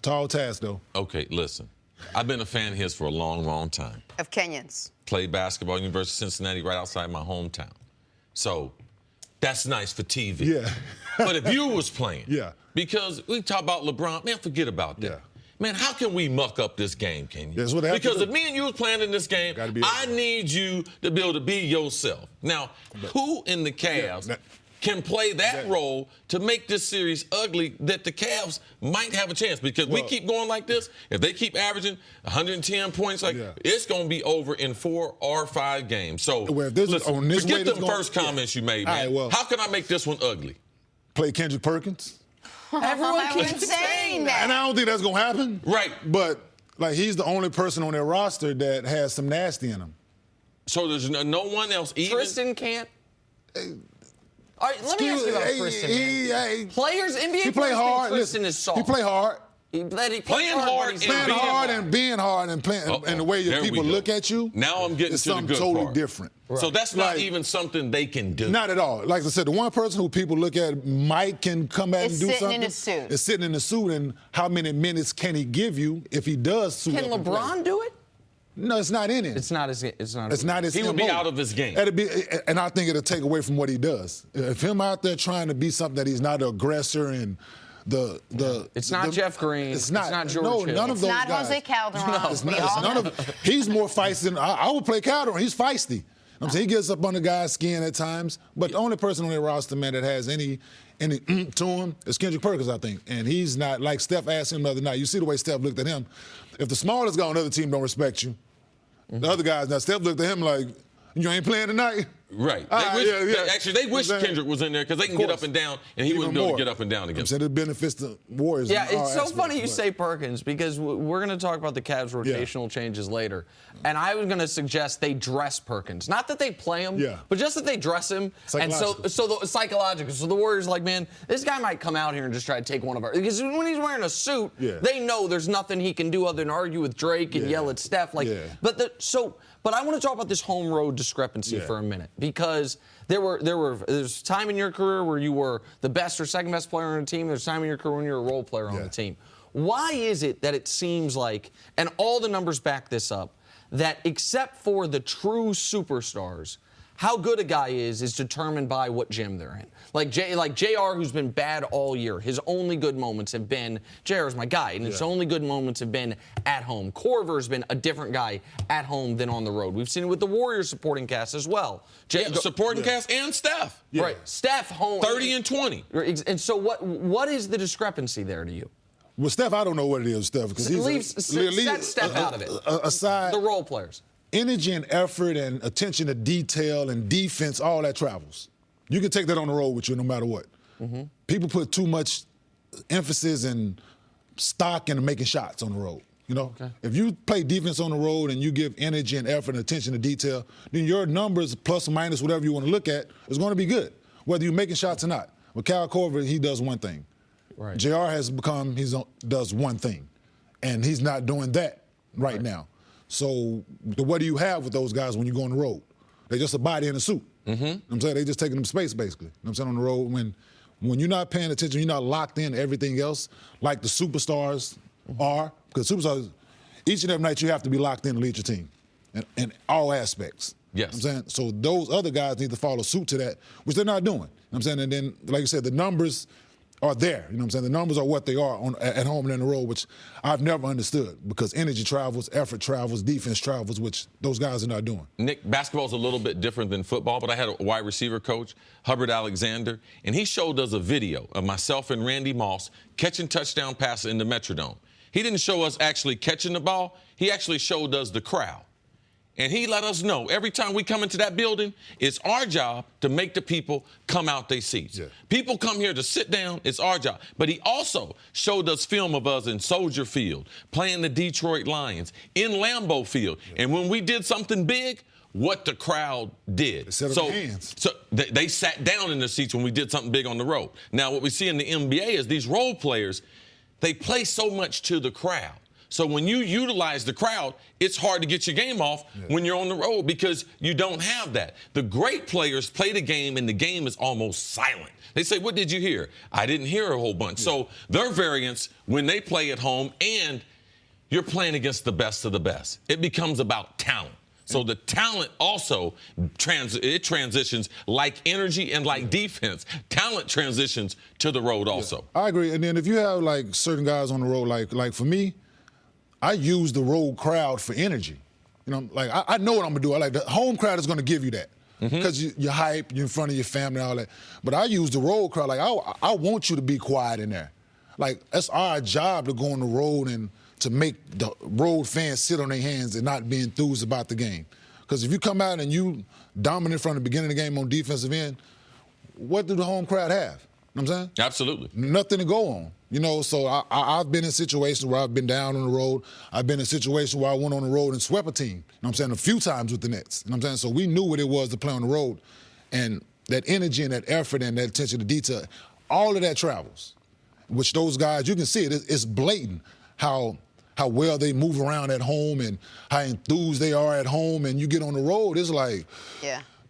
Tall task, though. Okay, listen. I've been a fan of his for a long, long time. Of Kenyon's. Played basketball at University of Cincinnati right outside my hometown. So that's nice for TV. Yeah. But if you was playing. Yeah. Because we talk about LeBron, man, forget about that. Yeah. Man, how can we muck up this game, Kenyon? That's what they have to Because do. if me and you was playing in this game, I need you to be able to be yourself. Now, who in the Cavs can play that role to make this series ugly that the Cavs might have a chance? Because we keep going like this, if they keep averaging 110 points, it's going to be over in 4 or 5 games. So listen, forget the first comments you made, man. Right, how can I make this one ugly? Play Kendrick Perkins. Everyone keeps saying that. And I don't think that's going to happen. Right. But, he's the only person on their roster that has some nasty in him. So there's no one else even? Tristan can't. All right, let me ask you about Tristan. Players, NBA he players play hard. think Tristan is soft. He play hard. Playing hard and being hard and playing and the way that people look at you. Now I'm getting is to the something good totally part. different. Right. So that's not even something they can do. Not at all. Like I said, the one person who people look at can come back and do something. Is sitting in a suit. Is sitting in a suit, and how many minutes can he give you if he does suit Can up and LeBron play? do it? No, it's not in him. It's not his. He would be out of his game. And I think it'll take away from what he does. If him out there trying to be something that he's not an aggressor and It's not Jeff Green. It's not George No, Hill. none of those guys. It's not Jose Calderon. No, it's none of. He's more feisty than I would play Calderon. He's feisty. I'm saying he gets up on the guy's skin at times. But the only person on their roster, man, that has any to him is Kendrick Perkins, I think. And he's not, like Steph asked him the other night. You see the way Steph looked at him. If the smallest guy on the other team don't respect you, the other guys, now Steph looked at him like, you ain't playing tonight. Right. Actually, they wish Kendrick was in there because they can get up and down, and he wouldn't be able to get up and down again. So it benefits the Warriors. Yeah, it's so funny you say Perkins because we're going to talk about the Cavs' rotational changes later. And I was going to suggest they dress Perkins. Not that they play him, but just that they dress him. And psychological. So the Warriors are like, man, this guy might come out here and just try to take one of our. Because when he's wearing a suit, they know there's nothing he can do other than argue with Drake and yell at Steph. But I want to talk about this home road discrepancy for a minute because there's time in your career where you were the best or second best player on the team. There's time in your career when you're a role player on the team. Why is it that it seems like, and all the numbers back this up, that except for the true superstars, how good a guy is determined by what gym they're in. Like JR, who's been bad all year, his only good moments have been, JR is my guy, and his only good moments have been at home. Corver's been a different guy at home than on the road. We've seen it with the Warriors supporting cast as well. Supporting cast and Steph. Right, Steph home. 30 and 20. And so what is the discrepancy there to you? Well, Steph, I don't know what it is, Steph. Because set Steph out of it. Aside the role players. Energy and effort and attention to detail and defense, all that travels. You can take that on the road with you no matter what. Mm-hmm. People put too much emphasis and stock into making shots on the road. You know, if you play defense on the road and you give energy and effort and attention to detail, then your numbers, plus or minus whatever you want to look at, is going to be good, whether you're making shots or not. With Kyle Korver, he does one thing. Right. JR has become, does one thing, and he's not doing that right now. So what do you have with those guys when you go on the road? They're just a body in a suit. Mm-hmm. You know what I'm saying? They're just taking them space, basically. You know what I'm saying? On the road, when you're not paying attention, you're not locked in to everything else like the superstars are. Because superstars, each and every night you have to be locked in to lead your team in all aspects. Yes. You know what I'm saying? So those other guys need to follow suit to that, which they're not doing. You know what I'm saying? And then, like you said, the numbers are there. You know what I'm saying? The numbers are what they are at home and in the road, which I've never understood because energy travels, effort travels, defense travels, which those guys are not doing. Nick, basketball's a little bit different than football, but I had a wide receiver coach, Hubbard Alexander, and he showed us a video of myself and Randy Moss catching touchdown passes in the Metrodome. He didn't show us actually catching the ball. He actually showed us the crowd. And he let us know every time we come into that building, it's our job to make the people come out their seats. Yeah. People come here to sit down, it's our job. But he also showed us film of us in Soldier Field, playing the Detroit Lions, in Lambeau Field. Yeah. And when we did something big, what the crowd did. They set up their hands. So they sat down in their seats when we did something big on the road. Now, what we see in the NBA is these role players, they play so much to the crowd. So when you utilize the crowd, it's hard to get your game off when you're on the road because you don't have that. The great players play the game, and the game is almost silent. They say, what did you hear? I didn't hear a whole bunch. So their variance, when they play at home and you're playing against the best of the best, it becomes about talent. So the talent also transitions like energy and like defense. Talent transitions to the road also. Yeah, I agree. And then if you have, like, certain guys on the road, like for me, I use the road crowd for energy. You know, like I know what I'm gonna do. Like the home crowd is gonna give you that because you're hype, you're in front of your family, and all that. But I use the road crowd. Like I want you to be quiet in there. Like that's our job to go on the road and to make the road fans sit on their hands and not be enthused about the game. Because if you come out and you dominant from the beginning of the game on defensive end, what do the home crowd have? You know what I'm saying? Absolutely. Nothing to go on. You know, so I've been in situations where I've been down on the road. I've been in situations where I went on the road and swept a team. You know what I'm saying? A few times with the Nets. You know what I'm saying? So we knew what it was to play on the road. And that energy and that effort and that attention to detail, all of that travels. Which those guys, you can see it. It's blatant how well they move around at home and how enthused they are at home. And you get on the road, it's like,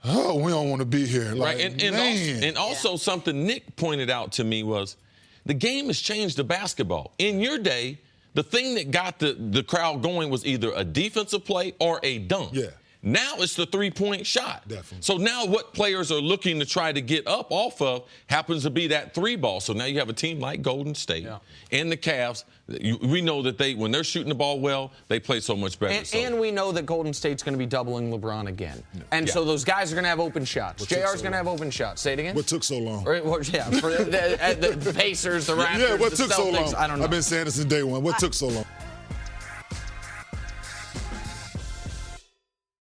oh, we don't want to be here. Like, right. And also something Nick pointed out to me was the game has changed to basketball. In your day, the thing that got the crowd going was either a defensive play or a dunk. Yeah. Now it's the three-point shot. Definitely. So now what players are looking to try to get up off of happens to be that three ball. So now you have a team like Golden State and the Cavs. We know that when they're shooting the ball well, they play so much better. And we know that Golden State's going to be doubling LeBron again. Yeah. And so those guys are going to have open shots. JR's going to have open shots. Say it again. What took so long? For the Pacers, the Raptors, what took the Celtics, so long? I don't know. I've been saying this since day one. What took so long?